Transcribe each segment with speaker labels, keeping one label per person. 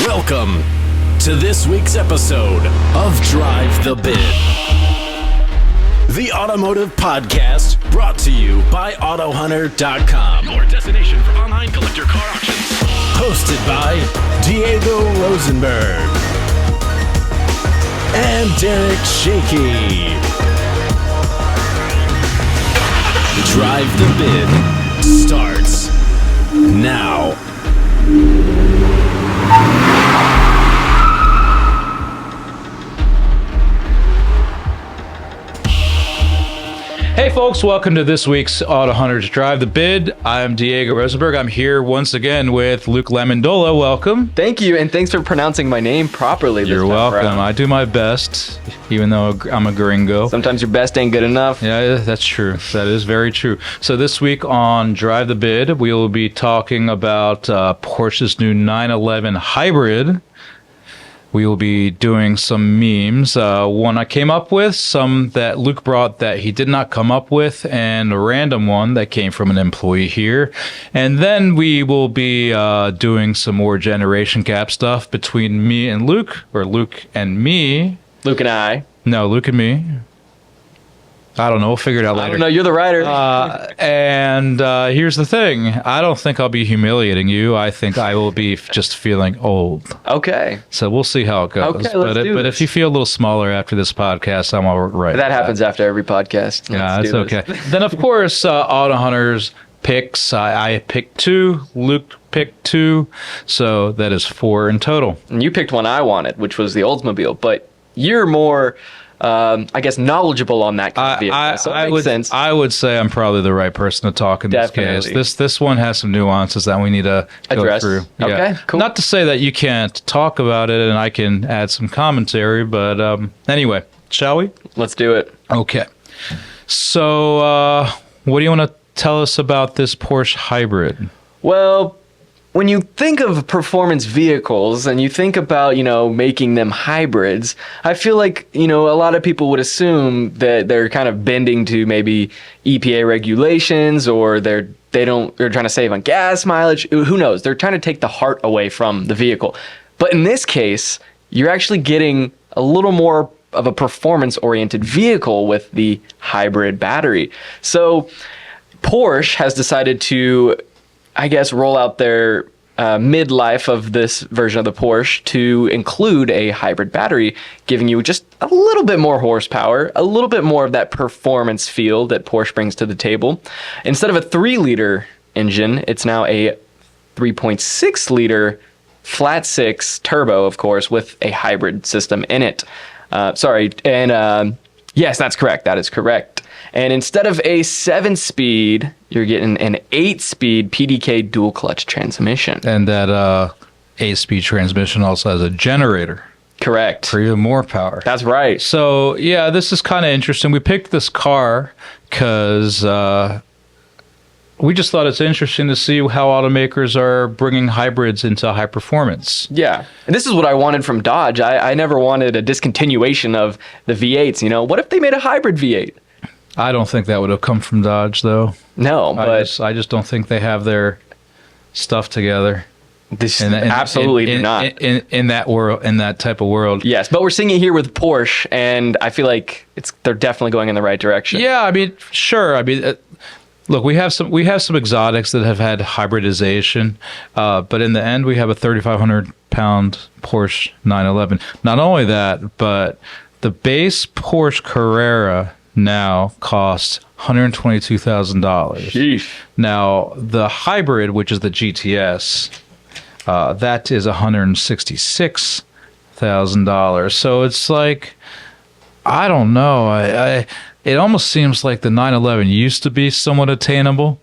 Speaker 1: Welcome to this week's episode of Drive the Bid, the automotive podcast brought to you by AutoHunter.com,
Speaker 2: your destination for online collector car auctions.
Speaker 1: Hosted by Diego Rosenberg and Derek Shaky. Drive the Bid starts now.
Speaker 3: Hey folks, welcome to this week's AutoHunter Drive the Bid. I'm Diego Rosenberg. I'm here once again with Luke Lamendola. Welcome.
Speaker 4: Thank you, and thanks for pronouncing my name properly.
Speaker 3: You're welcome. I do my best, even though I'm a gringo.
Speaker 4: Sometimes your best ain't good enough.
Speaker 3: Yeah, that's true. That is very true. So this week on Drive the Bid, we will be talking about Porsche's new 911 Hybrid. We will be doing some memes. One I came up with, some that Luke brought that he did not come up with, and a random one that came from an employee here. And then we will be doing some more generation gap stuff between me and Luke, or Luke and me.
Speaker 4: Luke and I.
Speaker 3: No, Luke and me. I don't know. We'll figure it out later.
Speaker 4: I don't know. You're the writer.
Speaker 3: And here's the thing. I don't think I'll be humiliating you. I think I will be just feeling old.
Speaker 4: Okay.
Speaker 3: So we'll see how it goes.
Speaker 4: Okay, let's do
Speaker 3: but
Speaker 4: this.
Speaker 3: if you feel a little smaller after this podcast, I'm all right.
Speaker 4: That happens after every podcast.
Speaker 3: Yeah,
Speaker 4: Let's
Speaker 3: that's
Speaker 4: do
Speaker 3: okay.
Speaker 4: this.
Speaker 3: Then, of course, Auto Hunters picks. I picked 2. Luke picked 2. So that is 4 in total.
Speaker 4: And you picked one I wanted, which was the Oldsmobile, but you're more, I guess, knowledgeable on that kind of vehicle. So it makes sense.
Speaker 3: I would say I'm probably the right person to talk in
Speaker 4: Definitely.
Speaker 3: this case. This one has some nuances that we need to
Speaker 4: Address.
Speaker 3: go through.
Speaker 4: Okay, cool.
Speaker 3: Not to say that you can't talk about it and I can add some commentary, but anyway, shall we?
Speaker 4: Let's do it.
Speaker 3: Okay. So what do you want to tell us about this Porsche Hybrid?
Speaker 4: Well, when you think of performance vehicles and you think about, making them hybrids, I feel like, a lot of people would assume that they're kind of bending to maybe EPA regulations, or they're trying to save on gas mileage. Who knows? They're trying to take the heart away from the vehicle. But in this case, you're actually getting a little more of a performance-oriented vehicle with the hybrid battery. So Porsche has decided to, I guess, roll out their midlife of this version of the Porsche to include a hybrid battery, giving you just a little bit more horsepower, a little bit more of that performance feel that Porsche brings to the table. Instead of a 3-liter engine, it's now a 3.6-liter flat 6 turbo, of course, with a hybrid system in it. Yes, that's correct. That is correct. And instead of a 7-speed, you're getting an 8-speed PDK dual clutch transmission.
Speaker 3: And that 8-speed transmission also has a generator.
Speaker 4: Correct.
Speaker 3: For even more power.
Speaker 4: That's right.
Speaker 3: So, yeah, this is kind of interesting. We picked this car because we just thought it's interesting to see how automakers are bringing hybrids into high performance.
Speaker 4: Yeah. And this is what I wanted from Dodge. I never wanted a discontinuation of the V8s. What if they made a hybrid V8?
Speaker 3: I don't think that would have come from Dodge, though.
Speaker 4: No, but
Speaker 3: I just don't think they have their stuff together.
Speaker 4: Absolutely do not.
Speaker 3: In that world, in that type of world.
Speaker 4: Yes, but we're seeing it here with Porsche, and I feel like they're definitely going in the right direction.
Speaker 3: Yeah, I mean, sure. I mean, look, we have some exotics that have had hybridization, but in the end, we have a 3,500-pound Porsche 911. Not only that, but the base Porsche Carrera now costs $122,000.
Speaker 4: Sheesh.
Speaker 3: Now, the hybrid, which is the GTS, that is $166,000. So it's like, I don't know. It almost seems like the 911 used to be somewhat attainable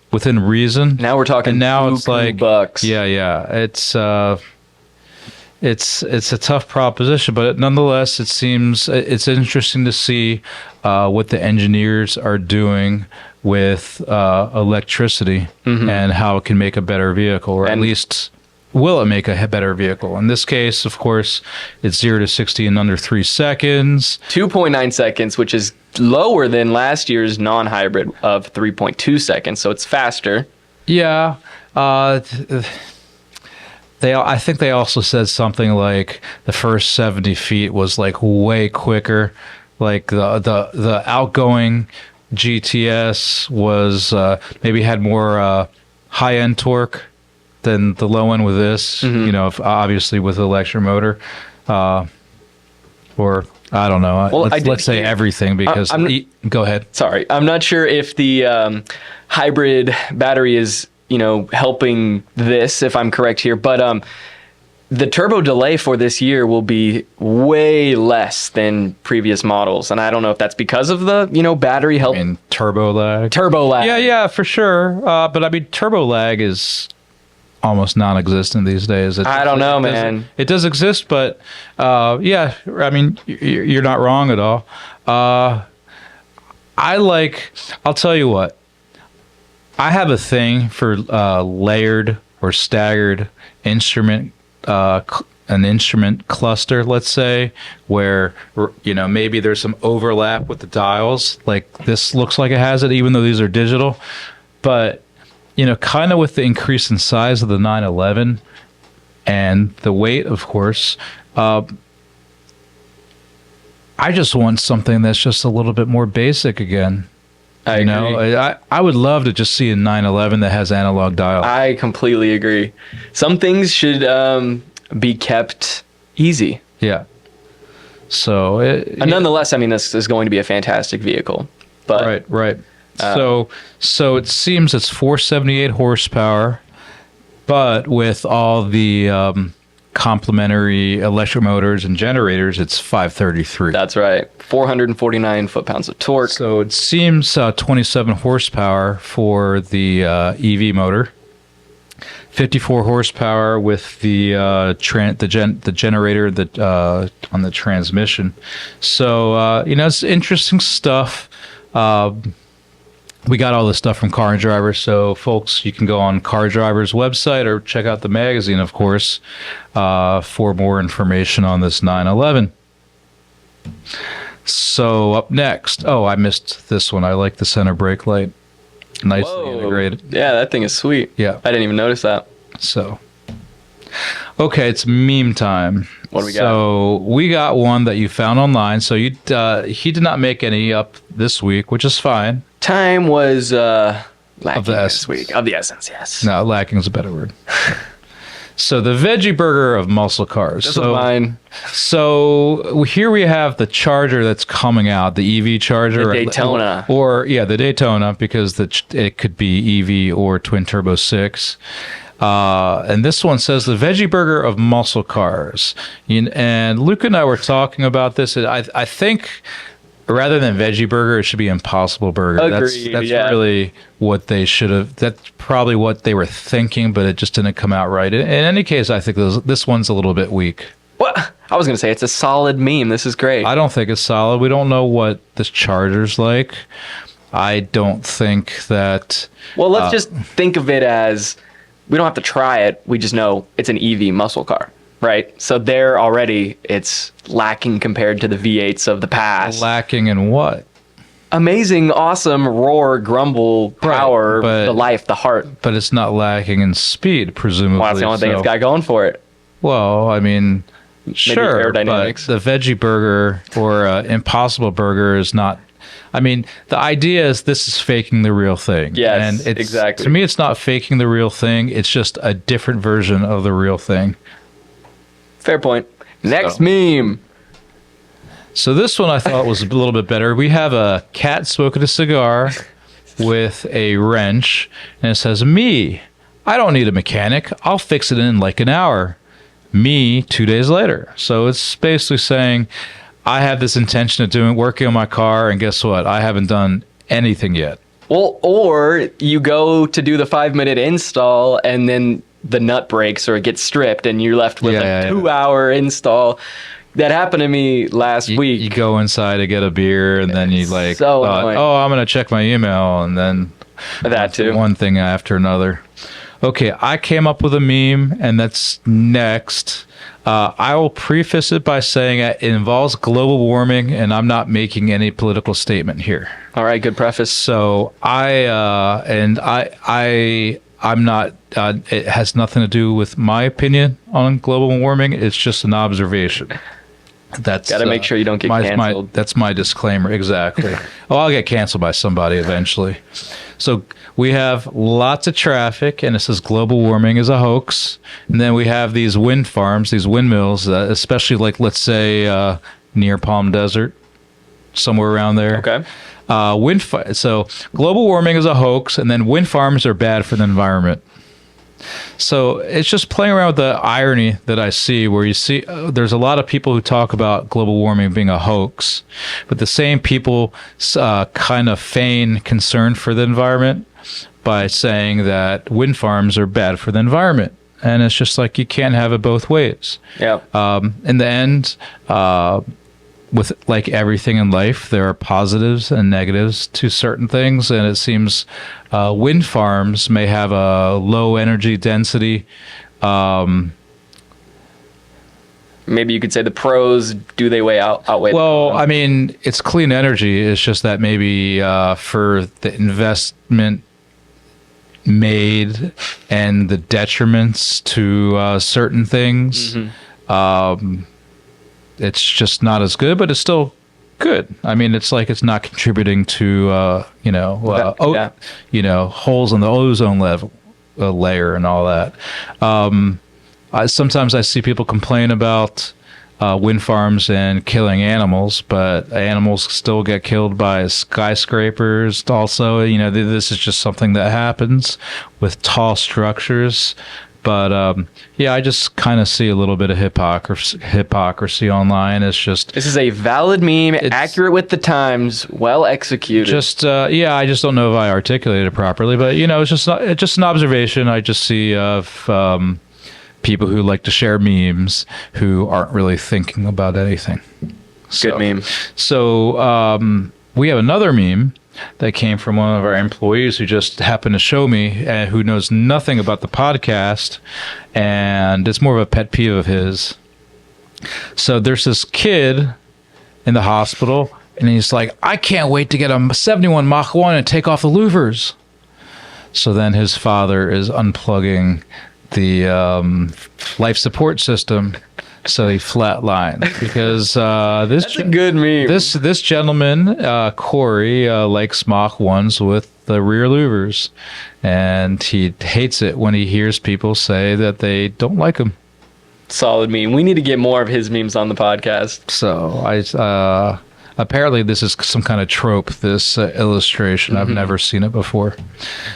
Speaker 3: within reason.
Speaker 4: Now we're talking
Speaker 3: and now it's like
Speaker 4: bucks.
Speaker 3: Yeah. It's a tough proposition, but nonetheless, it seems it's interesting to see what the engineers are doing with electricity and how it can make a better vehicle, or at least will it make a better vehicle? In this case, of course, it's 0 to 60 in under 3 seconds.
Speaker 4: 2.9 seconds, which is lower than last year's non-hybrid of 3.2 seconds, so it's faster.
Speaker 3: Yeah. I think they also said something like the first 70 feet was like way quicker. Like the outgoing GTS was maybe had more high end torque than the low end with this. You know, obviously with the electric motor, or I don't know.
Speaker 4: Well,
Speaker 3: let's say everything because go ahead.
Speaker 4: Sorry, I'm not sure if the hybrid battery is, you know, helping this, if I'm correct here, but the turbo delay for this year will be way less than previous models, and I don't know if that's because of the, you know, battery help.
Speaker 3: I mean, turbo lag.
Speaker 4: Turbo lag.
Speaker 3: Yeah, for sure. But I mean, turbo lag is almost non-existent these days.
Speaker 4: I don't know, man.
Speaker 3: It does exist, but yeah, I mean, you're not wrong at all. I'll tell you what. I have a thing for layered or staggered instrument, an instrument cluster, let's say, where, you know, maybe there's some overlap with the dials. Like this looks like it has it, even though these are digital. But, you know, kind of with the increase in size of the 911 and the weight, of course, I just want something that's just a little bit more basic again.
Speaker 4: I agree.
Speaker 3: I would love to just see a 911 that has analog dial.
Speaker 4: I completely agree. Some things should be kept easy.
Speaker 3: Yeah. So,
Speaker 4: nonetheless, I mean, this is going to be a fantastic vehicle. But
Speaker 3: right. So it seems it's 478 horsepower, but with all the complementary electric motors and generators, it's 533.
Speaker 4: That's right. 449 foot-pounds of torque.
Speaker 3: So it seems 27 horsepower for the EV motor, 54 horsepower with the generator that on the transmission. So you know, it's interesting stuff. We got all this stuff from Car and Driver, so folks, you can go on Car Driver's website or check out the magazine, of course, for more information on this 911. So up next, I missed this one. I like the center brake light, nicely integrated.
Speaker 4: Yeah, that thing is sweet.
Speaker 3: Yeah,
Speaker 4: I didn't even notice that.
Speaker 3: So, okay, it's meme time.
Speaker 4: What do we got?
Speaker 3: So we got one that you found online. So he did not make any up this week, which is fine.
Speaker 4: Time was lacking
Speaker 3: this
Speaker 4: week. Of the essence, yes.
Speaker 3: No, lacking is a better word. So the veggie burger of muscle cars.
Speaker 4: This is mine.
Speaker 3: So here we have the Charger that's coming out, the EV Charger.
Speaker 4: The Daytona.
Speaker 3: The Daytona, because it could be EV or twin turbo 6. And this one says the veggie burger of muscle cars. And Luke and I were talking about this. I think rather than veggie burger, it should be Impossible Burger.
Speaker 4: Agreed,
Speaker 3: that's
Speaker 4: yeah.
Speaker 3: really what they should have. That's probably what they were thinking, but it just didn't come out right. In any case, I think this one's a little bit weak.
Speaker 4: What? I was going to say it's a solid meme. This is great.
Speaker 3: I don't think it's solid. We don't know what this Charger's like. I don't think that.
Speaker 4: Well, let's just think of it as we don't have to try it. We just know it's an EV muscle car. Right. So there already it's lacking compared to the V8s of the past.
Speaker 3: Lacking in what?
Speaker 4: Amazing, awesome, roar, grumble, power,
Speaker 3: but,
Speaker 4: the life, the heart.
Speaker 3: But it's not lacking in speed, presumably.
Speaker 4: Well, that's the only thing it's got going for it.
Speaker 3: Well, I mean, sure, but
Speaker 4: aerodynamics.
Speaker 3: the veggie burger or Impossible Burger is not. I mean, the idea is this is faking the real thing.
Speaker 4: Yes,
Speaker 3: and
Speaker 4: exactly.
Speaker 3: To me, it's not faking the real thing. It's just a different version of the real thing.
Speaker 4: Fair point. Next meme.
Speaker 3: So this one I thought was a little bit better. We have a cat smoking a cigar with a wrench, and it says, "Me, I don't need a mechanic. I'll fix it in like an hour. Me, 2 days later." So it's basically saying, I have this intention of working on my car, and guess what? I haven't done anything yet.
Speaker 4: Well, or you go to do the 5-minute install, and then the nut breaks or it gets stripped, and you're left with a 2-hour install. That happened to me last week.
Speaker 3: You go inside to get a beer, and then you I'm going to check my email, and then
Speaker 4: that too.
Speaker 3: One thing after another. Okay, I came up with a meme, and that's next. I will preface it by saying it involves global warming, and I'm not making any political statement here.
Speaker 4: All right, good preface.
Speaker 3: So I I'm not. It has nothing to do with my opinion on global warming. It's just an observation. That's
Speaker 4: Got to make sure you don't get canceled.
Speaker 3: That's my disclaimer. Exactly. Oh, I'll get canceled by somebody eventually. So we have lots of traffic, and it says global warming is a hoax. And then we have these wind farms, these windmills, especially like, let's say, near Palm Desert, somewhere around there.
Speaker 4: Okay.
Speaker 3: So global warming is a hoax, and then wind farms are bad for the environment. So it's just playing around with the irony that I see, where you see there's a lot of people who talk about global warming being a hoax, but the same people kind of feign concern for the environment by saying that wind farms are bad for the environment. And it's just like, you can't have it both ways.
Speaker 4: Yeah.
Speaker 3: In the end, with like everything in life, there are positives and negatives to certain things, and it seems wind farms may have a low energy density.
Speaker 4: Maybe you could say the pros, do they outweigh?
Speaker 3: Well, I mean, it's clean energy. It's just that maybe for the investment made and the detriments to certain things, it's just not as good, but it's still good. I mean, it's like it's not contributing to holes in the ozone layer and all that. Sometimes I see people complain about wind farms and killing animals, but animals still get killed by skyscrapers. Also, this is just something that happens with tall structures. But I just kind of see a little bit of hypocrisy online. It's just,
Speaker 4: this is a valid meme, accurate with the times, well executed.
Speaker 3: Just I just don't know if I articulated it properly. But it's just an observation I just see of people who like to share memes who aren't really thinking about anything.
Speaker 4: Good meme.
Speaker 3: So we have another meme that came from one of our employees who just happened to show me, and who knows nothing about the podcast, and it's more of a pet peeve of his. So there's this kid in the hospital, and he's like, I can't wait to get a 71 Mach 1 and take off the louvers. So then his father is unplugging the life support system, so he flatlined because
Speaker 4: that's a good meme.
Speaker 3: This gentleman, Corey, likes Mach 1s with the rear louvers, and he hates it when he hears people say that they don't like them.
Speaker 4: Solid meme. We need to get more of his memes on the podcast.
Speaker 3: So apparently this is some kind of trope, this illustration. I've never seen it before.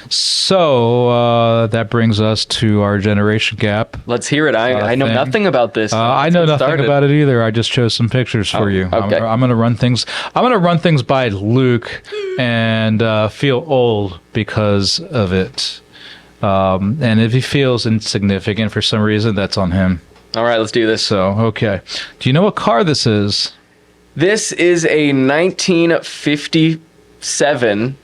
Speaker 3: So that brings us to our generation gap.
Speaker 4: Let's hear it. I know nothing about this.
Speaker 3: I know nothing about it either. I just chose some pictures for you.
Speaker 4: Okay.
Speaker 3: I'm going to run things. I'm going to run things by Luke and feel old because of it. And if he feels insignificant for some reason, that's on him.
Speaker 4: All right, let's do this.
Speaker 3: So, okay. Do you know what car this is?
Speaker 4: This is a 1957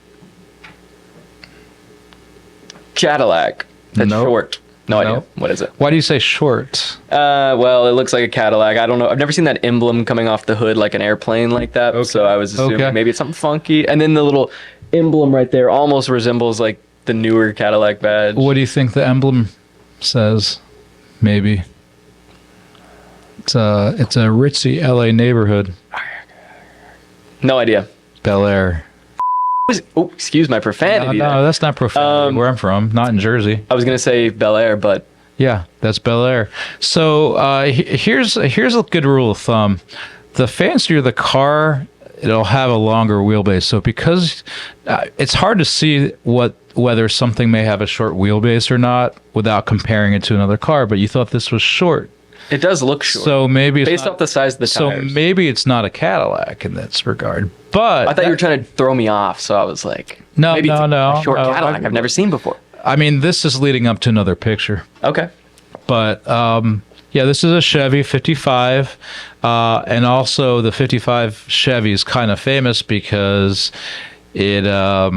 Speaker 4: Cadillac. That's short. No idea. What is it?
Speaker 3: Why do you say short?
Speaker 4: Well, it looks like a Cadillac. I don't know. I've never seen that emblem coming off the hood like an airplane like that. Okay. So I was assuming maybe it's something funky. And then the little emblem right there almost resembles like the newer Cadillac badge.
Speaker 3: What do you think the emblem says? Maybe. It's a ritzy LA neighborhood.
Speaker 4: No idea.
Speaker 3: Bel Air.
Speaker 4: Oh, excuse my profanity.
Speaker 3: No, that's not profanity. Where I'm from, not in Jersey.
Speaker 4: I was gonna say Bel Air, but
Speaker 3: yeah, that's Bel Air. So here's a good rule of thumb: the fancier the car, it'll have a longer wheelbase. So because it's hard to see whether something may have a short wheelbase or not without comparing it to another car, but you thought this was short.
Speaker 4: It does look short.
Speaker 3: So maybe it's
Speaker 4: based off the size of the tires.
Speaker 3: So maybe it's not a Cadillac in this regard. But
Speaker 4: I thought you were trying to throw me off, so I was like,
Speaker 3: no,
Speaker 4: maybe it's a short
Speaker 3: no,
Speaker 4: Cadillac I've never seen before.
Speaker 3: I mean, this is leading up to another picture.
Speaker 4: Okay.
Speaker 3: But this is a Chevy 55, and also the 55 Chevy is kind of famous because it, I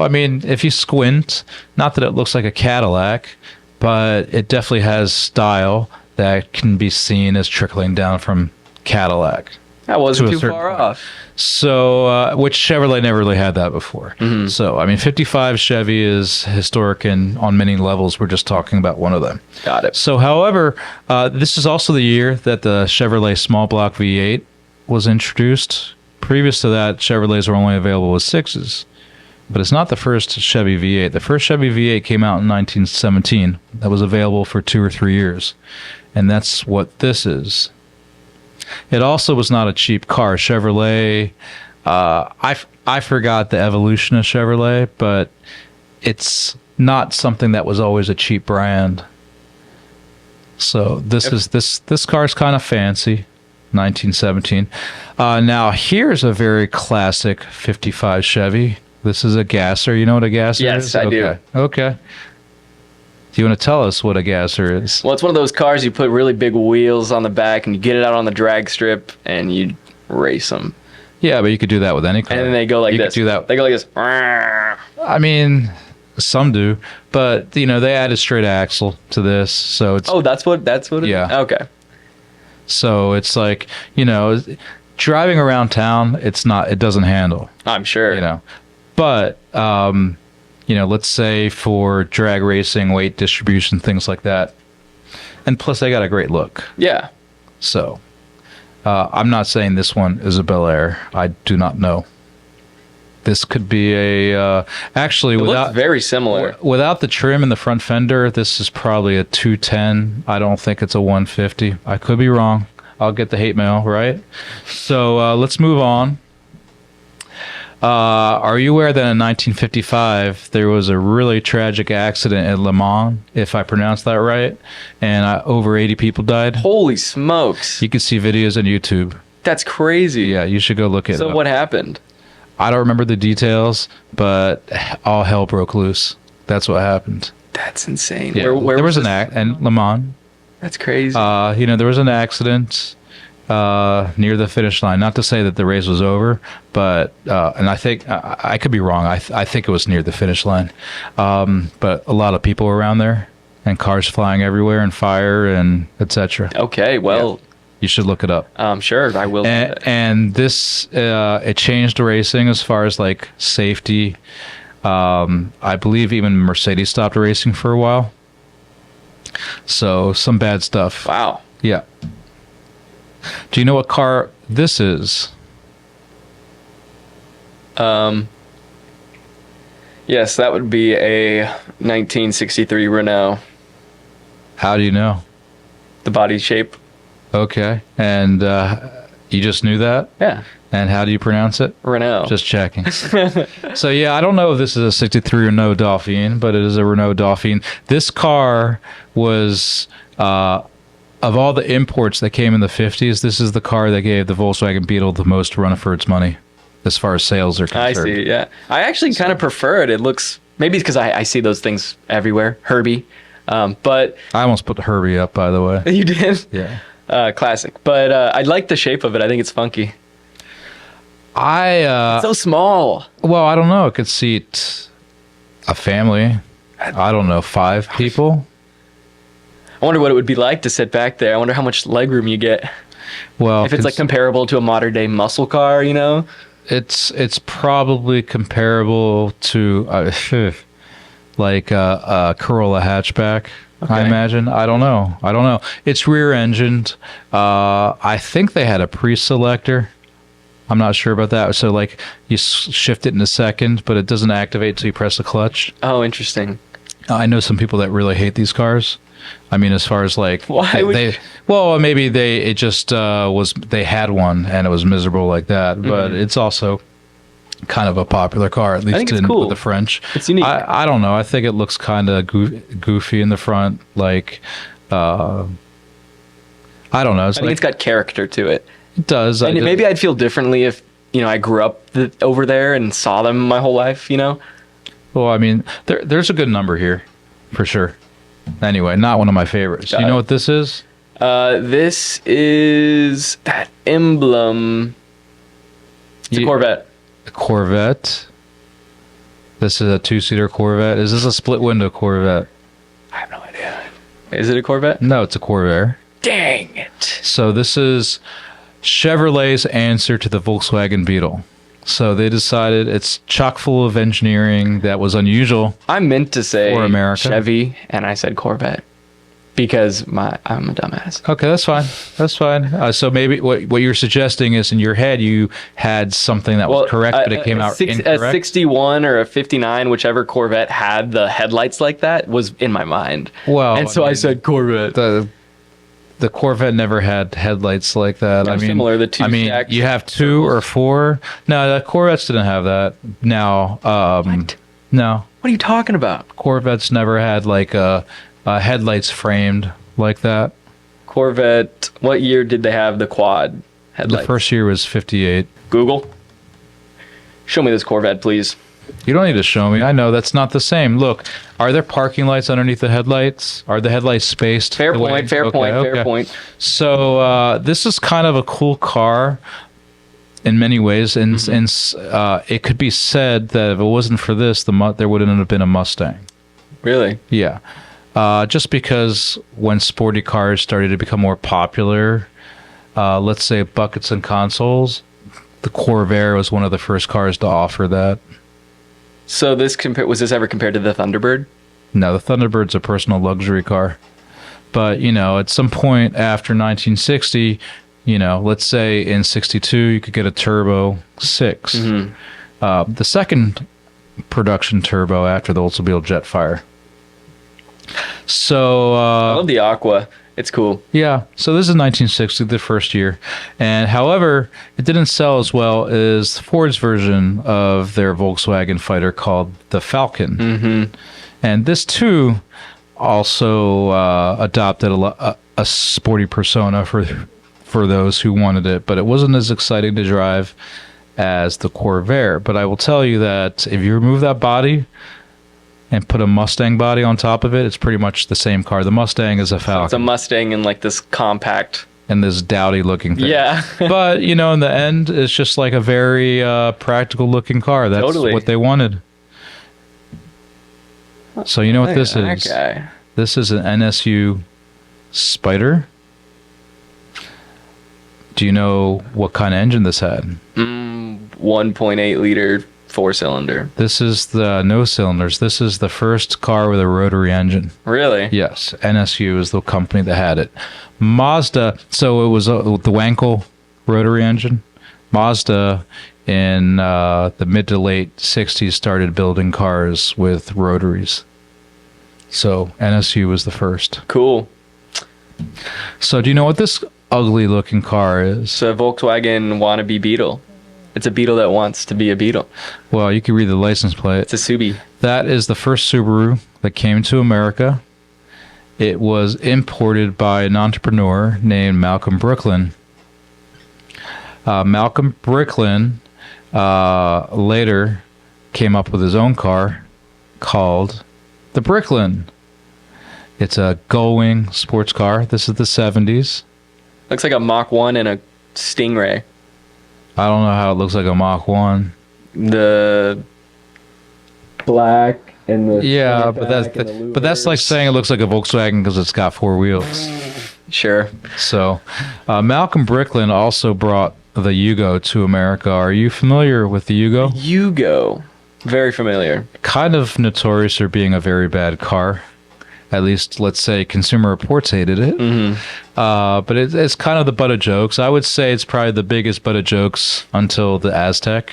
Speaker 3: mean, if you squint, not that it looks like a Cadillac, but it definitely has style that can be seen as trickling down from Cadillac.
Speaker 4: That wasn't
Speaker 3: to a
Speaker 4: too
Speaker 3: certain
Speaker 4: far
Speaker 3: point.
Speaker 4: off.
Speaker 3: So, which Chevrolet never really had that before. So, I mean, 55 Chevy is historic and on many levels. We're just talking about one of them.
Speaker 4: Got it.
Speaker 3: So, however, this is also the year that the Chevrolet small block V8 was introduced. Previous to that, Chevrolets were only available with 6s. But it's not the first Chevy V8. The first Chevy V8 came out in 1917. That was available for 2 or 3 years. And that's what this is. It also was not a cheap car. Chevrolet, I forgot the evolution of Chevrolet, but it's not something that was always a cheap brand. So this car is kind of fancy, 1917. Now here's a very classic 55 Chevy. This is a gasser. You know what a gasser is?
Speaker 4: Yes, I do.
Speaker 3: Okay. Do you want to tell us what a gasser is?
Speaker 4: Well, it's one of those cars you put really big wheels on the back and you get it out on the drag strip and you race them.
Speaker 3: Yeah, but you could do that with any car.
Speaker 4: And then they go like
Speaker 3: you
Speaker 4: this.
Speaker 3: Could do that.
Speaker 4: They go like this.
Speaker 3: I mean, some do, but they added straight axle to this, so it's.
Speaker 4: Oh, that's what it is?
Speaker 3: Yeah.
Speaker 4: Okay.
Speaker 3: So it's like driving around town. It doesn't handle.
Speaker 4: I'm sure.
Speaker 3: But let's say for drag racing, weight distribution, things like that. And plus, they got a great look.
Speaker 4: Yeah.
Speaker 3: So, I'm not saying this one is a Bel Air. I do not know. This could be actually
Speaker 4: It
Speaker 3: without
Speaker 4: looks very similar.
Speaker 3: without the trim in the front fender. This is probably a 210. I don't think it's a 150. I could be wrong. I'll get the hate mail, right? So let's move on. Are you aware that in 1955 there was a really tragic accident at Le Mans, if I pronounced that right, and over 80 people died?
Speaker 4: Holy smokes.
Speaker 3: You can see videos on YouTube.
Speaker 4: That's crazy.
Speaker 3: Yeah, you should go look at it.
Speaker 4: So what happened?
Speaker 3: I don't remember the details, but all hell broke loose. That's what happened.
Speaker 4: That's insane.
Speaker 3: Yeah,
Speaker 4: Where
Speaker 3: there was
Speaker 4: this?
Speaker 3: an accident, Le Mans.
Speaker 4: That's crazy.
Speaker 3: There was an accident near the finish line. Not to say that the race was over, but and I think I could be wrong. I think it was near the finish line, but a lot of people were around there, and cars flying everywhere, and fire, and etc.
Speaker 4: Okay, well,
Speaker 3: You should look it up.
Speaker 4: sure, I will.
Speaker 3: And this it changed racing as far as like safety. I believe even Mercedes stopped racing for a while. So some bad stuff.
Speaker 4: Wow.
Speaker 3: Yeah. Do you know what car this is?
Speaker 4: Yes, that would be a 1963 Renault.
Speaker 3: How do you know?
Speaker 4: The body shape.
Speaker 3: Okay. And you just knew that?
Speaker 4: Yeah.
Speaker 3: And how do you pronounce it?
Speaker 4: Renault.
Speaker 3: Just checking. So, yeah, I don't know if this is a 63 Renault Dauphine, but it is a Renault Dauphine. This car was, of all the imports that came in the 50s, this is the car that gave the Volkswagen Beetle the most run for its money as far as sales are concerned.
Speaker 4: I see, yeah. I actually kind of prefer it. It looks, maybe it's because I see those things everywhere. Herbie. But
Speaker 3: I almost put Herbie up, by the way.
Speaker 4: you did?
Speaker 3: Yeah.
Speaker 4: Classic. But I like the shape of it. I think it's funky.
Speaker 3: It's
Speaker 4: so small.
Speaker 3: Well, I don't know. It could seat a family. I don't know, 5 people.
Speaker 4: I wonder what it would be like to sit back there. I wonder how much legroom you get.
Speaker 3: Well,
Speaker 4: If it's like comparable to a modern day muscle car,
Speaker 3: it's probably comparable to like a Corolla hatchback.
Speaker 4: Okay.
Speaker 3: I imagine. I don't know. It's rear engined. I think they had a pre-selector. I'm not sure about that. So like you shift it in a second, but it doesn't activate until you press the clutch.
Speaker 4: Oh, interesting.
Speaker 3: I know some people that really hate these cars. I mean, as far as like
Speaker 4: Why would
Speaker 3: they well, maybe it just was they had one and it was miserable like that. But it's also kind of a popular car, at least
Speaker 4: think it's cool.
Speaker 3: with the French.
Speaker 4: It's unique.
Speaker 3: I don't know. I think it looks kind of goofy in the front. Like I don't know.
Speaker 4: I think it's got character to it.
Speaker 3: It does.
Speaker 4: And maybe I'd feel differently if, I grew up over there and saw them my whole life,
Speaker 3: Well, I mean, there's a good number here, for sure. Anyway, not one of my favorites. Do you know what this is?
Speaker 4: This is that emblem. It's a Corvette.
Speaker 3: A Corvette. This is a 2-seater Corvette. Is this a split window Corvette?
Speaker 4: I have no idea. Is it a Corvette?
Speaker 3: No, it's a Corvair.
Speaker 4: Dang it.
Speaker 3: So this is Chevrolet's answer to the Volkswagen Beetle. So they decided it's chock full of engineering that was unusual.
Speaker 4: I meant to say
Speaker 3: For America.
Speaker 4: Chevy, and I said Corvette because I'm a dumbass.
Speaker 3: Okay, that's fine. That's fine. So maybe what you're suggesting is in your head you had something that was correct, but it came out incorrect.
Speaker 4: A 61 or a 59, whichever Corvette had the headlights like that, was in my mind.
Speaker 3: Well,
Speaker 4: and so I said Corvette.
Speaker 3: The Corvette never had headlights like that.
Speaker 4: No, similar, the two stacked
Speaker 3: you have two or four. No, the Corvettes didn't have that. Now,
Speaker 4: What?
Speaker 3: no,
Speaker 4: What are you talking about?
Speaker 3: Corvettes never had like headlights framed like that.
Speaker 4: Corvette. What year did they have the quad headlights?
Speaker 3: The first year was 58.
Speaker 4: Google. Show me this Corvette, please.
Speaker 3: You don't need to show me. I know that's not the same. Look, are there parking lights underneath the headlights? Are the headlights spaced?
Speaker 4: Fair
Speaker 3: the way-
Speaker 4: point. Fair
Speaker 3: Okay,
Speaker 4: point.
Speaker 3: okay.
Speaker 4: Fair point.
Speaker 3: So this is kind of a cool car in many ways, and it could be said that if it wasn't for this, there wouldn't have been a Mustang.
Speaker 4: Really?
Speaker 3: Yeah, just because when sporty cars started to become more popular, let's say buckets and consoles, the Corvair was one of the first cars to offer that.
Speaker 4: So was this ever compared to the Thunderbird?
Speaker 3: No, the Thunderbird's a personal luxury car. But, at some point after 1960, let's say in 62, you could get a Turbo 6. The second production turbo after the Oldsmobile Jetfire. So,
Speaker 4: I love the Aqua. It's cool.
Speaker 3: yeah, so this is 1960, the first year. And however, it didn't sell as well as Ford's version of their Volkswagen fighter called the Falcon. And this too also adopted a sporty persona for those who wanted it, but it wasn't as exciting to drive as the Corvair. But I will tell you that if you remove that body and put a Mustang body on top of it, it's pretty much the same car. The Mustang is a Falcon.
Speaker 4: It's a Mustang and like this compact.
Speaker 3: And this dowdy looking thing.
Speaker 4: Yeah.
Speaker 3: But, in the end, it's just like a very practical looking car. That's
Speaker 4: Totally.
Speaker 3: what they wanted. So you know what this
Speaker 4: That
Speaker 3: is?
Speaker 4: guy.
Speaker 3: This is an NSU Spider. Do you know what kind of engine this had?
Speaker 4: 1.8 liter 4-cylinder.
Speaker 3: This is the no cylinders. This is the first car with a rotary engine.
Speaker 4: Really?
Speaker 3: Yes, NSU is the company that had it. Mazda, so it was the Wankel rotary engine. Mazda in the mid to late 60s started building cars with rotaries. So NSU was the first.
Speaker 4: Cool.
Speaker 3: So do you know what this ugly looking car is?
Speaker 4: It's a Volkswagen wannabe Beetle. It's a Beetle that wants to be a Beetle.
Speaker 3: Well, you can read the license plate.
Speaker 4: It's a Subi.
Speaker 3: That is the first Subaru that came to America. It was imported by an entrepreneur named Malcolm Brooklyn. Malcolm Brooklyn later came up with his own car called the Brooklyn. It's a gull-wing sports car. This is the 70s.
Speaker 4: Looks like a Mach 1 and a Stingray.
Speaker 3: I don't know how it looks like a Mach 1.
Speaker 4: The black and the
Speaker 3: Yeah, but that's like saying it looks like a Volkswagen because it's got four wheels.
Speaker 4: Sure.
Speaker 3: So, Malcolm Brooklyn also brought the Yugo to America. Are you familiar with the Yugo?
Speaker 4: Yugo. Very familiar.
Speaker 3: Kind of notorious for being a very bad car. At least, let's say, Consumer Reports hated it. But it's kind of the butt of jokes. I would say it's probably the biggest butt of jokes until the Aztec.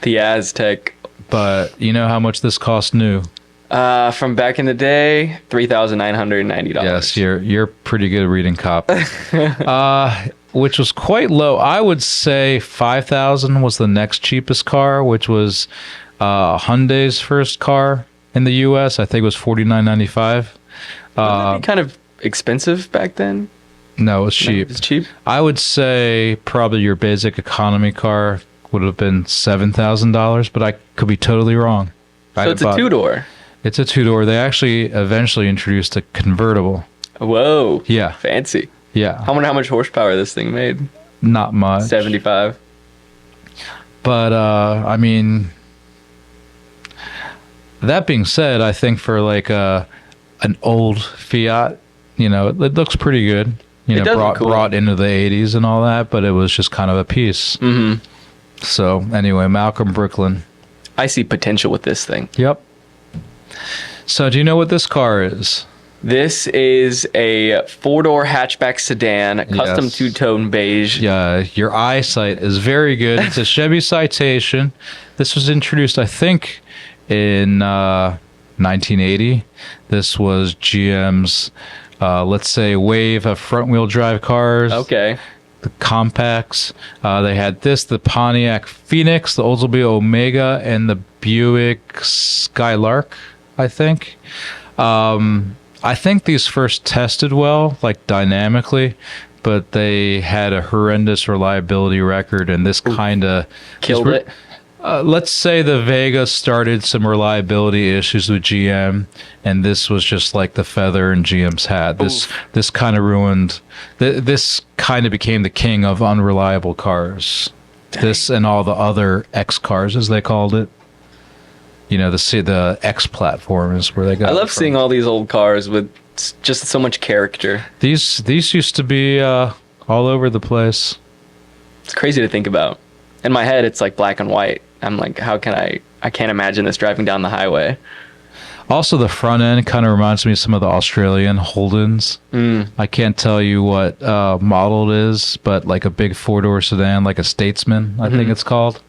Speaker 4: The Aztec.
Speaker 3: But you know how much this cost new?
Speaker 4: From back in the day, $3,990.
Speaker 3: Yes, you're pretty good at reading cop. Which was quite low. I would say $5,000 was the next cheapest car, which was Hyundai's first car in the U.S. I think it was $49.95.
Speaker 4: Wouldn't that be kind of expensive back then?
Speaker 3: No, it was cheap.
Speaker 4: It's cheap.
Speaker 3: I would say probably your basic economy car would have been $7,000, but I could be totally wrong.
Speaker 4: So it's a two-door.
Speaker 3: It's a two-door. They actually eventually introduced a convertible.
Speaker 4: Whoa.
Speaker 3: Yeah.
Speaker 4: Fancy.
Speaker 3: Yeah.
Speaker 4: How much horsepower this thing made?
Speaker 3: Not much.
Speaker 4: 75.
Speaker 3: But, I mean, that being said, I think for like an old Fiat, it looks pretty good. you
Speaker 4: It
Speaker 3: know,
Speaker 4: does look
Speaker 3: brought
Speaker 4: cool.
Speaker 3: into the 80s and all that, but it was just kind of a piece.
Speaker 4: Mm-hmm.
Speaker 3: So anyway, Malcolm Brooklyn.
Speaker 4: I see potential with this thing.
Speaker 3: Yep. So do you know what this car is?
Speaker 4: This is a 4-door hatchback sedan, custom
Speaker 3: Yes.
Speaker 4: two-tone beige.
Speaker 3: Yeah, your eyesight is very good. It's a Chevy Citation. This was introduced, I think, in 1980. This was GM's, let's say, wave of front-wheel drive cars.
Speaker 4: Okay.
Speaker 3: The compacts. They had this, the Pontiac Phoenix, the Oldsmobile Omega, and the Buick Skylark, I think. I think these first tested well, like dynamically, but they had a horrendous reliability record, and this kind of
Speaker 4: Killed it.
Speaker 3: let's say the Vega started some reliability issues with GM, and this was just like the feather in GM's hat. This kind of ruined. This kind of became the king of unreliable cars. Dang. This and all the other X cars, as they called it. You know, the X platform is where they got.
Speaker 4: I love
Speaker 3: it from.
Speaker 4: seeing all these old cars with just so much character.
Speaker 3: These used to be all over the place.
Speaker 4: It's crazy to think about. In my head, it's like black and white. I'm like, how can I can't imagine this driving down the highway.
Speaker 3: Also, the front end kind of reminds me of some of the Australian Holdens. I can't tell you what model it is, but like a big 4-door sedan, like a Statesman, I think it's called.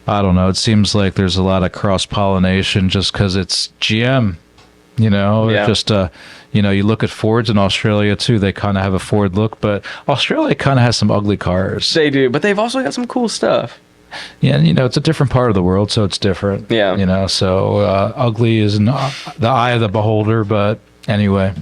Speaker 3: I don't know. It seems like there's a lot of cross-pollination just because it's GM, you know?
Speaker 4: Yeah.
Speaker 3: Just, you know, you look at Fords in Australia, too. They kind of have a Ford look, but Australia kind of has some ugly cars.
Speaker 4: They do, but they've also got some cool stuff.
Speaker 3: Yeah, and, you know, it's a different part of the world, so it's different.
Speaker 4: Yeah.
Speaker 3: You know, so ugly is not the eye of the beholder, but anyway.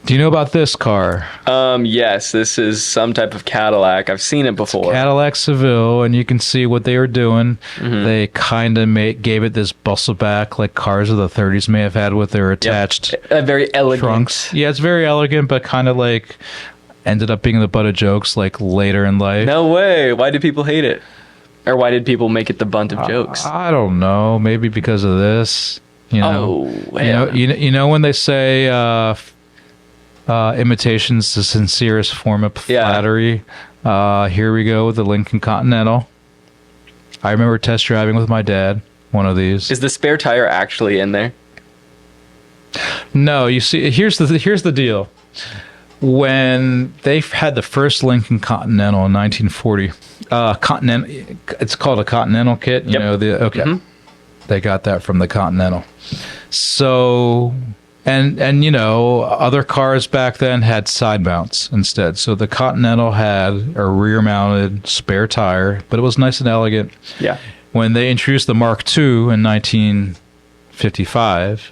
Speaker 3: Do you know about this car?
Speaker 4: Yes, this is some type of Cadillac. I've seen it before.
Speaker 3: Cadillac Seville, and you can see what they were doing. They kind of gave it this bustle back like cars of the 30s may have had with their attached
Speaker 4: A very elegant.
Speaker 3: trunks. Yeah, it's very elegant, but kind of like ended up being the butt of jokes like later in life.
Speaker 4: No way. Why did people hate it? Or why did people make it the bunt of jokes?
Speaker 3: I don't know. Maybe because of this. You know,
Speaker 4: yeah.
Speaker 3: you know when they say imitation's the sincerest form of flattery. Here we go with the Lincoln Continental. I remember test driving with my dad one of these.
Speaker 4: Is the spare tire actually in there?
Speaker 3: No, you see, here's the deal. When they had the first Lincoln Continental in 1940, it's called a Continental kit. You know they got that from the Continental. So. And you know, other cars back then had side mounts instead. So the Continental had a rear-mounted spare tire, but it was nice and elegant.
Speaker 4: Yeah.
Speaker 3: When they introduced the Mark II in 1955,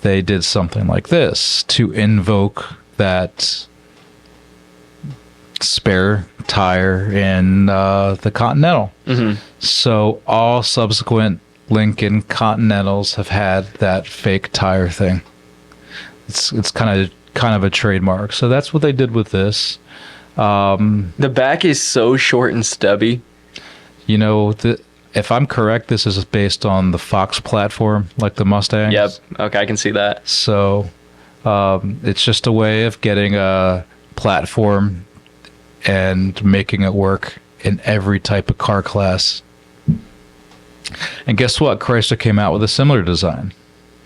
Speaker 3: they did something like this to invoke that spare tire in the Continental. So all subsequent Lincoln Continentals have had that fake tire thing. It's kind of a trademark. So that's what they did with this.
Speaker 4: The back is so short and stubby.
Speaker 3: You know, if I'm correct, this is based on the Fox platform, like the Mustangs.
Speaker 4: Yep. Okay, I can see that.
Speaker 3: So it's just a way of getting a platform and making it work in every type of car class. And guess what? Chrysler came out with a similar design.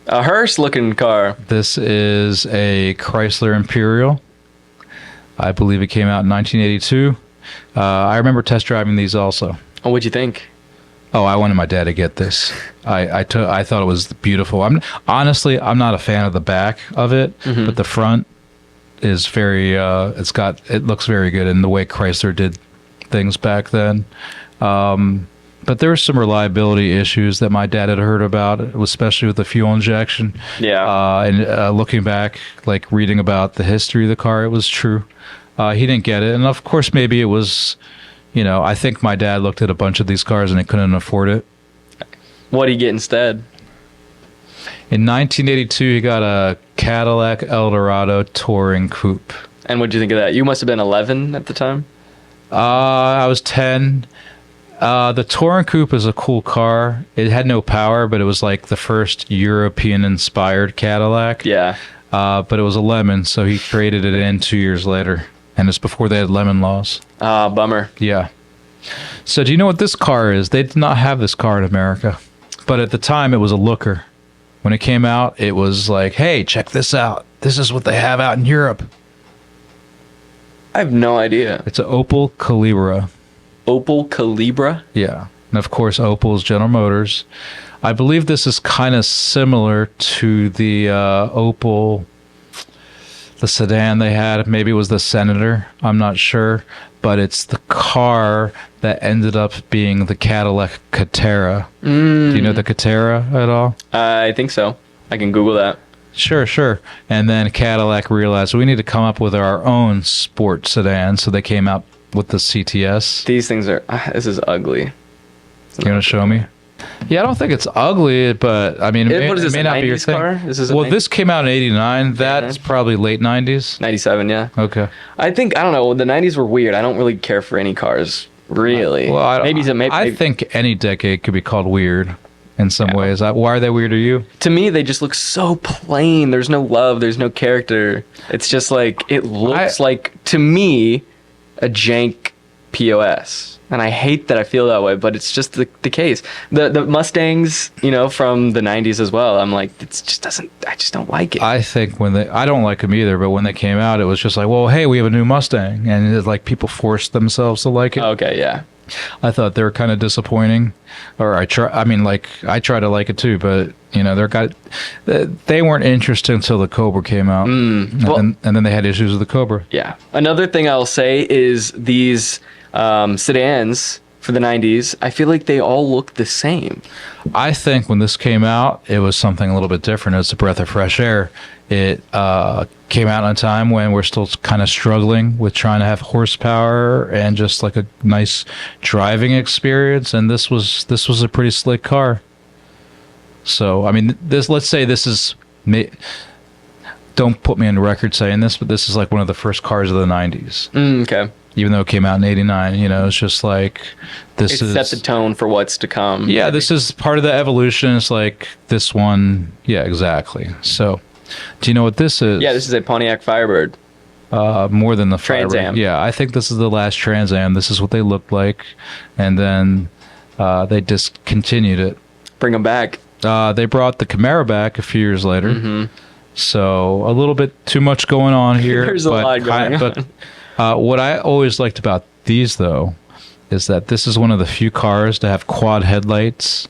Speaker 4: A hearse-looking car.
Speaker 3: This is a Chrysler Imperial. I believe it came out in 1982. I remember test driving these also.
Speaker 4: Oh, what'd you think?
Speaker 3: Oh, I wanted my dad to get this. I thought it was beautiful. I'm not a fan of the back of it, but the front is very. It looks very good in the way Chrysler did things back then. But there were some reliability issues that my dad had heard about, especially with the fuel injection.
Speaker 4: Yeah.
Speaker 3: And looking back, like reading about the history of the car, it was true. He didn't get it. And of course, maybe it was, you know, I think my dad looked at a bunch of these cars and he couldn't afford it.
Speaker 4: What'd he get instead?
Speaker 3: In 1982, he got a Cadillac Eldorado Touring Coupe.
Speaker 4: And what'd you think of that? You must have been 11 at the time?
Speaker 3: I was 10. The Touring Coupe is a cool car. It had no power, but it was like the first European-inspired Cadillac.
Speaker 4: Yeah.
Speaker 3: but it was a lemon, so he traded it in 2 years later, and it's before they had lemon laws.
Speaker 4: Ah, bummer.
Speaker 3: Yeah. So do you know what this car is? They did not have this car in America, but at the time it was a looker. When it came out, it was like, hey, check this out. This is what they have out in Europe.
Speaker 4: I have no idea.
Speaker 3: It's an Opel Calibra.
Speaker 4: Opel Calibra?
Speaker 3: Yeah. And of course, Opel's General Motors. I believe this is kind of similar to the Opel, the sedan they had. Maybe it was the Senator. I'm not sure. But it's the car that ended up being the Cadillac Catera. Do you know the Catera at all?
Speaker 4: I think so. I can Google that.
Speaker 3: Sure. And then Cadillac realized we need to come up with our own sport sedan. So they came out with the CTS.
Speaker 4: These things are... this is ugly.
Speaker 3: You want to show me? Yeah, I don't think it's ugly, but I mean,
Speaker 4: What is this,
Speaker 3: it may
Speaker 4: a
Speaker 3: not be your
Speaker 4: 90s
Speaker 3: thing.
Speaker 4: car?
Speaker 3: This came out in '89. That's probably late '90s.
Speaker 4: 97, yeah.
Speaker 3: Okay.
Speaker 4: I don't know. The 90s were weird. I don't really care for any cars, really.
Speaker 3: Well,
Speaker 4: I
Speaker 3: think any decade could be called weird in some ways. Why are they weird to you?
Speaker 4: To me, they just look so plain. There's no love. There's no character. It's just like, it looks like, to me, a jank POS. And I hate that I feel that way, but it's just the case. The Mustangs, from the 90s as well. I'm like, I just don't like it.
Speaker 3: I think I don't like them either, but when they came out, it was just like, well, hey, we have a new Mustang. And it's like people forced themselves to like it.
Speaker 4: Okay, yeah.
Speaker 3: I thought they were kind of disappointing, or I try to like it too, but they weren't interesting until the Cobra came out, and then they had issues with the Cobra.
Speaker 4: Yeah. Another thing I'll say is these sedans for the 90s. I feel like they all look the same.
Speaker 3: I think when this came out, it was something a little bit different. It's a breath of fresh air. It came out in a time when we're still kind of struggling with trying to have horsepower and just like a nice driving experience. And this was a pretty slick car. So, I mean, let's say this is, don't put me on record saying this, but this is like one of the first cars of the 90s.
Speaker 4: Okay.
Speaker 3: Even though it came out in '89, it's just like it
Speaker 4: set the tone for what's to come.
Speaker 3: Yeah, this is part of the evolution. It's like this one. Yeah, exactly. So, do you know what this is?
Speaker 4: Yeah, this is a Pontiac Firebird.
Speaker 3: More than the
Speaker 4: Trans
Speaker 3: Firebird.
Speaker 4: Am.
Speaker 3: Yeah, I think this is the last Trans Am. This is what they looked like, and then they discontinued it.
Speaker 4: Bring them back.
Speaker 3: They brought the Camaro back a few years later. Mm-hmm. So a little bit too much going on here.
Speaker 4: There's a lot going on.
Speaker 3: What I always liked about these, though, is that this is one of the few cars to have quad headlights.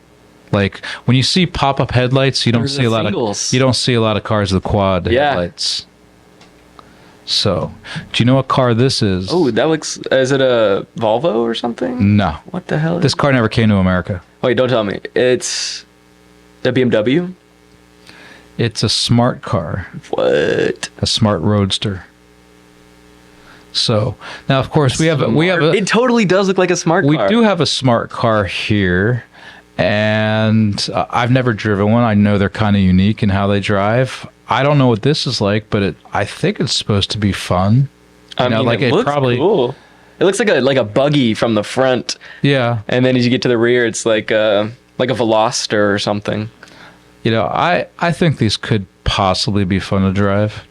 Speaker 3: Like when you see pop-up headlights, you don't see a lot of cars with quad headlights. So, do you know what car this is?
Speaker 4: Oh, that looks. Is it a Volvo or something?
Speaker 3: No.
Speaker 4: What the hell?
Speaker 3: This car never came to America.
Speaker 4: Wait, don't tell me. It's the BMW.
Speaker 3: It's a smart car.
Speaker 4: What?
Speaker 3: A smart roadster. So now, of course, we have
Speaker 4: It totally does look like a smart car.
Speaker 3: We do have a smart car here, and I've never driven one. I know they're kind of unique in how they drive. I don't know what this is like, but I think it's supposed to be fun.
Speaker 4: It looks cool. It looks like a buggy from the front.
Speaker 3: Yeah,
Speaker 4: and then as you get to the rear, it's like a Veloster or something.
Speaker 3: I think these could possibly be fun to drive.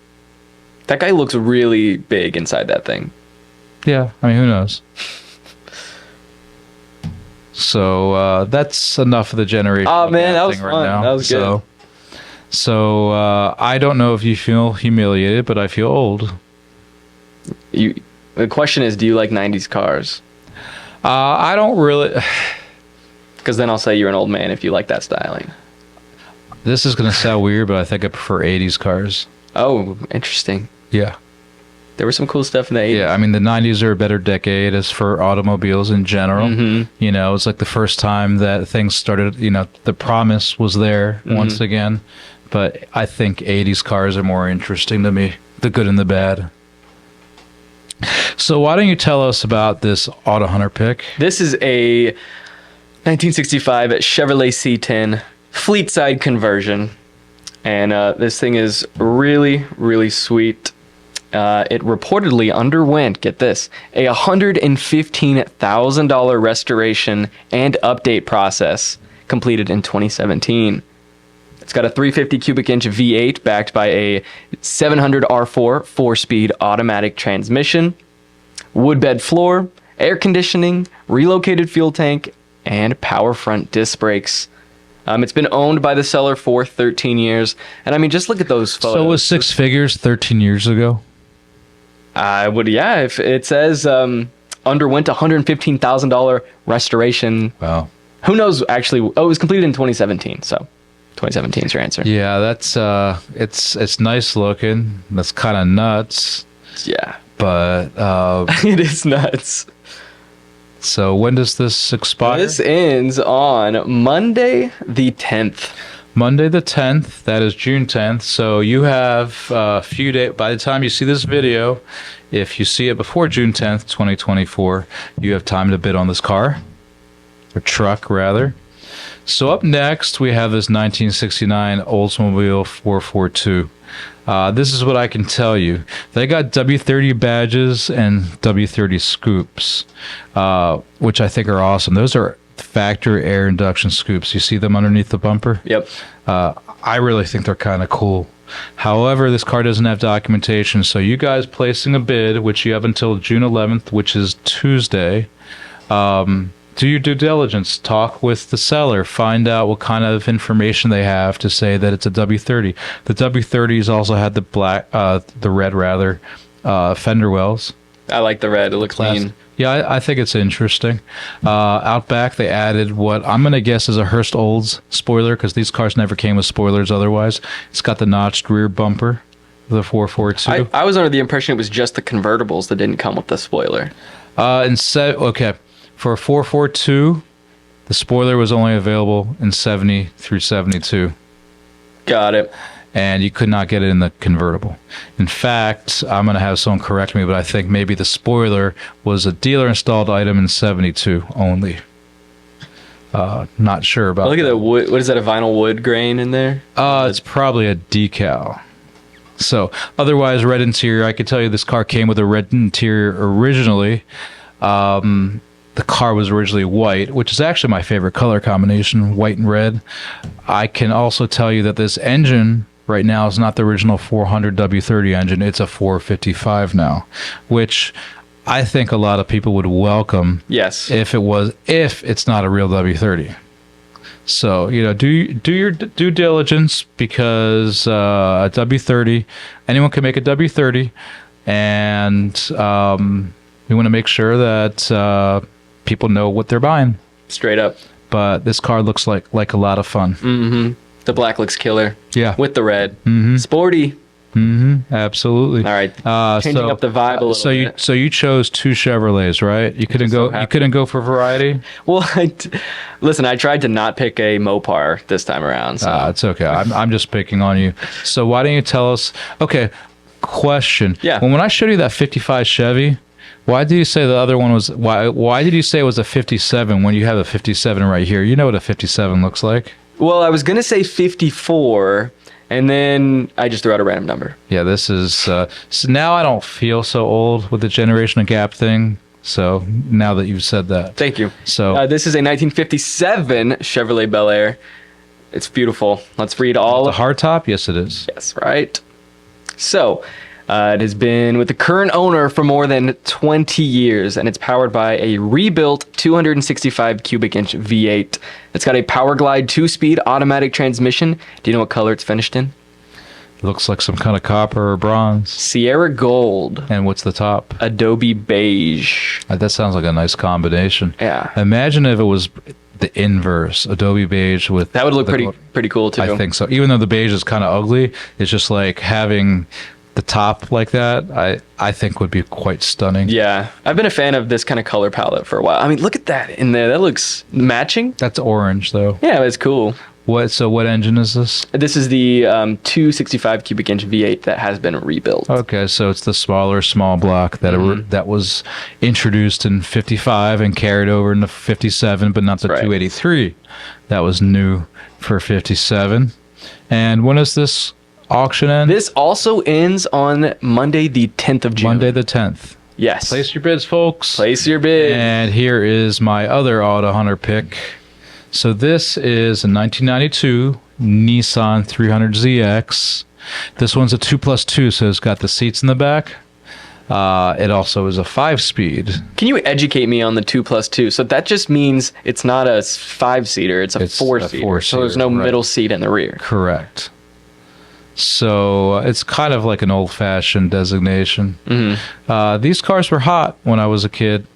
Speaker 4: That guy looks really big inside that thing.
Speaker 3: Yeah, I mean, who knows? So that's enough of the generation.
Speaker 4: Oh man, that was fun. Right that was good.
Speaker 3: So I don't know if you feel humiliated, but I feel old.
Speaker 4: The question is, do you like 90s cars?
Speaker 3: I don't really.
Speaker 4: Because then I'll say you're an old man if you like that styling.
Speaker 3: This is going to sound weird, but I think I prefer 80s cars.
Speaker 4: Oh, interesting.
Speaker 3: Yeah.
Speaker 4: There was some cool stuff in the 80s.
Speaker 3: Yeah, I mean, the 90s are a better decade as for automobiles in general. Mm-hmm. It's like the first time that things started, the promise was there once again. But I think 80s cars are more interesting to me, the good and the bad. So why don't you tell us about this AutoHunter pick?
Speaker 4: This is a 1965 Chevrolet C10 fleet side conversion. And this thing is really, really sweet. It reportedly underwent, get this, a $115,000 restoration and update process completed in 2017. It's got a 350 cubic inch V8 backed by a 700 R4 4-speed automatic transmission, wood bed floor, air conditioning, relocated fuel tank, and power front disc brakes. It's been owned by the seller for 13 years. And I mean, just look at those photos.
Speaker 3: So it was six figures 13 years ago?
Speaker 4: I would, yeah. If it says underwent $115,000 restoration.
Speaker 3: Wow.
Speaker 4: Who knows, actually. Oh, it was completed in 2017. So 2017 is your answer.
Speaker 3: Yeah, that's it's nice looking. That's kind of nuts.
Speaker 4: Yeah.
Speaker 3: But
Speaker 4: It is nuts.
Speaker 3: so when does this expire?
Speaker 4: This ends on Monday the 10th.
Speaker 3: Monday the 10th. That is June 10th. So you have a few days. By the time you see this video, if you see it before June 10th, 2024, you have time to bid on this car. Or truck, rather. So up next, we have this 1969 Oldsmobile 442. This is what I can tell you. They got W30 badges and W30 scoops, which I think are awesome. Those are factory air induction scoops. You see them underneath the bumper?
Speaker 4: Yep.
Speaker 3: I really think they're kind of cool. However, this car doesn't have documentation, so you guys placing a bid, which you have until June 11th, which is Tuesday, do your due diligence. Talk with the seller. Find out what kind of information they have to say that it's a W30. The W30s also had the red fender wells.
Speaker 4: I like the red. It looks clean.
Speaker 3: Yeah, I think it's interesting. Out back, they added what I'm going to guess is a Hurst Olds spoiler, because these cars never came with spoilers otherwise. It's got the notched rear bumper, the 442.
Speaker 4: I was under the impression it was just the convertibles that didn't come with the spoiler.
Speaker 3: Okay. For a 442, the spoiler was only available in 70 through 72.
Speaker 4: Got it.
Speaker 3: And you could not get it in the convertible. In fact, I'm going to have someone correct me, but I think maybe the spoiler was a dealer-installed item in 72 only. Not sure about
Speaker 4: Look at the wood. What is that, a vinyl wood grain in there?
Speaker 3: It's probably a decal. So, otherwise, red interior. I could tell you this car came with a red interior originally. The car was originally white, which is actually my favorite color combination, white and red. I can also tell you that this engine right now is not the original 400 W30 engine. It's a 455 now, which I think a lot of people would welcome.
Speaker 4: Yes.
Speaker 3: If it's not a real W30. So, do your due diligence, because a W30, anyone can make a W30, and we want to make sure that people know what they're buying.
Speaker 4: Straight up.
Speaker 3: But this car looks like a lot of fun.
Speaker 4: Mm-hmm. The black looks killer.
Speaker 3: Yeah.
Speaker 4: With the red.
Speaker 3: Mm-hmm.
Speaker 4: Sporty.
Speaker 3: Mm-hmm. Absolutely.
Speaker 4: All right. Changing up the vibe a little bit.
Speaker 3: So you chose two Chevrolets, right? You couldn't go for variety?
Speaker 4: Well, listen, I tried to not pick a Mopar this time around. So.
Speaker 3: It's okay. I'm just picking on you. So why don't you tell us? Okay. Question.
Speaker 4: Yeah.
Speaker 3: When I showed you that 55 Chevy, why did you say the other one was why did you say it was a 57 when you have a 57 right here? You know what a 57 looks like.
Speaker 4: Well, I was going to say 54, and then I just threw out a random number.
Speaker 3: Yeah, this is so now I don't feel so old with the generation gap thing. So now that you've said that.
Speaker 4: Thank you.
Speaker 3: So
Speaker 4: this is a 1957 Chevrolet Bel Air. It's beautiful. Let's read all
Speaker 3: the hardtop. Yes, it is.
Speaker 4: Yes, right. So, it has been with the current owner for more than 20 years, and it's powered by a rebuilt 265 cubic inch V8. It's got a Power Glide 2-speed automatic transmission. Do you know what color it's finished in?
Speaker 3: Looks like some kind of copper or bronze.
Speaker 4: Sierra Gold.
Speaker 3: And what's the top?
Speaker 4: Adobe Beige.
Speaker 3: That sounds like a nice combination.
Speaker 4: Yeah.
Speaker 3: Imagine if it was the inverse, Adobe Beige with...
Speaker 4: That would look pretty cool, too.
Speaker 3: I think so. Even though the beige is kind of ugly, it's just like having the top like that, I think would be quite stunning.
Speaker 4: Yeah. I've been a fan of this kind of color palette for a while. I mean, look at that in there. That looks matching.
Speaker 3: That's orange, though.
Speaker 4: Yeah, it's cool.
Speaker 3: What engine is this?
Speaker 4: This is the 265 cubic inch V8 that has been rebuilt.
Speaker 3: Okay, so it's the small block that was introduced in 55 and carried over into 57, but not the 283. That was new for 57. And when is this auction end?
Speaker 4: This also ends on Monday the 10th of June.
Speaker 3: Monday the 10th.
Speaker 4: Yes.
Speaker 3: Place your bids, folks.
Speaker 4: Place your bid.
Speaker 3: And here is my other AutoHunter pick. So this is a 1992 Nissan 300ZX. This one's a 2+2, so it's got the seats in the back. It also is a 5-speed.
Speaker 4: Can you educate me on the 2+2? So that just means it's not a 5-seater; it's a 4-seater. So there's no middle seat in the rear.
Speaker 3: Correct. So it's kind of like an old-fashioned designation. Mm-hmm. These cars were hot when I was a kid.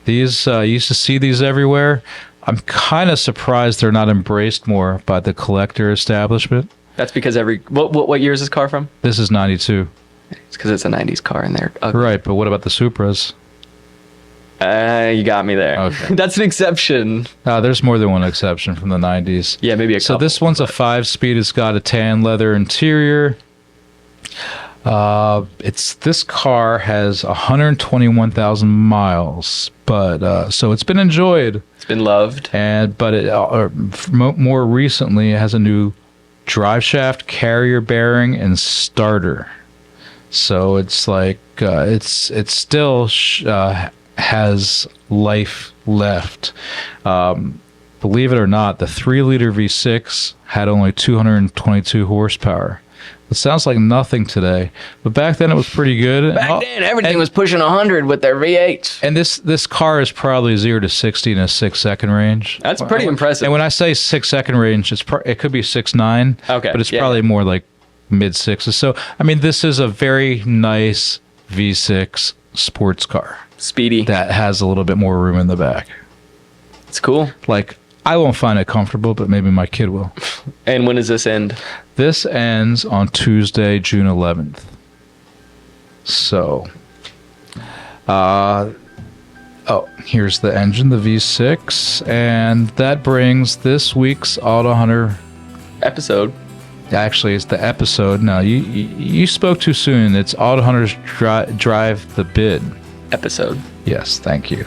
Speaker 3: These you used to see these everywhere. I'm kind of surprised they're not embraced more by the collector establishment.
Speaker 4: That's because what year is this car from?
Speaker 3: This is 92.
Speaker 4: It's because it's a 90s car in there. Okay.
Speaker 3: Right, but what about the Supras?
Speaker 4: You got me there.
Speaker 3: Okay.
Speaker 4: That's an exception.
Speaker 3: There's more than one exception from the 90s.
Speaker 4: Yeah, maybe a couple.
Speaker 3: So this one's a 5-speed. It's got a tan leather interior. This car has 121,000 miles, but so it's been enjoyed.
Speaker 4: It's been loved.
Speaker 3: More recently, it has a new drive shaft, carrier bearing, and starter. So it's like it still has life left. Believe it or not, the 3-liter V6 had only 222 horsepower. It sounds like nothing today, but back then it was pretty good.
Speaker 4: Back then, everything was pushing 100 with their V8s.
Speaker 3: And this car is probably 0 to 60 in a 6-second range.
Speaker 4: That's pretty impressive.
Speaker 3: And when I say 6-second range, it could be 6.9.
Speaker 4: Okay,
Speaker 3: but it's probably more like mid-6s. So I mean, this is a very nice V6 sports car.
Speaker 4: Speedy.
Speaker 3: That has a little bit more room in the back.
Speaker 4: It's cool.
Speaker 3: Like, I won't find it comfortable, but maybe my kid will.
Speaker 4: And when does this end?
Speaker 3: This ends on Tuesday, June 11th. So, here's the engine, the V6, and that brings this week's AutoHunter
Speaker 4: episode.
Speaker 3: Actually, it's the episode. No, you spoke too soon. It's AutoHunter's Drive the Bid
Speaker 4: episode.
Speaker 3: Yes, thank you.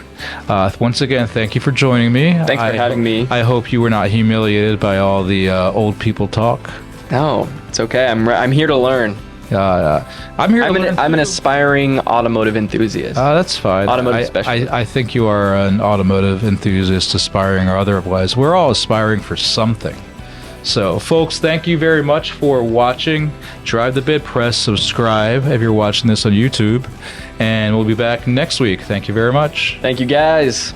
Speaker 3: Once again, thank you for joining me.
Speaker 4: Thanks for having me.
Speaker 3: I hope you were not humiliated by all the old people talk.
Speaker 4: No, it's okay. I'm here to learn.
Speaker 3: I'm here to learn.
Speaker 4: I'm an aspiring automotive enthusiast.
Speaker 3: That's fine.
Speaker 4: Automotive specialist.
Speaker 3: I think you are an automotive enthusiast, aspiring or otherwise. We're all aspiring for something. So, folks, thank you very much for watching. Drive the Bid, press subscribe if you're watching this on YouTube. And we'll be back next week. Thank you very much.
Speaker 4: Thank you, guys.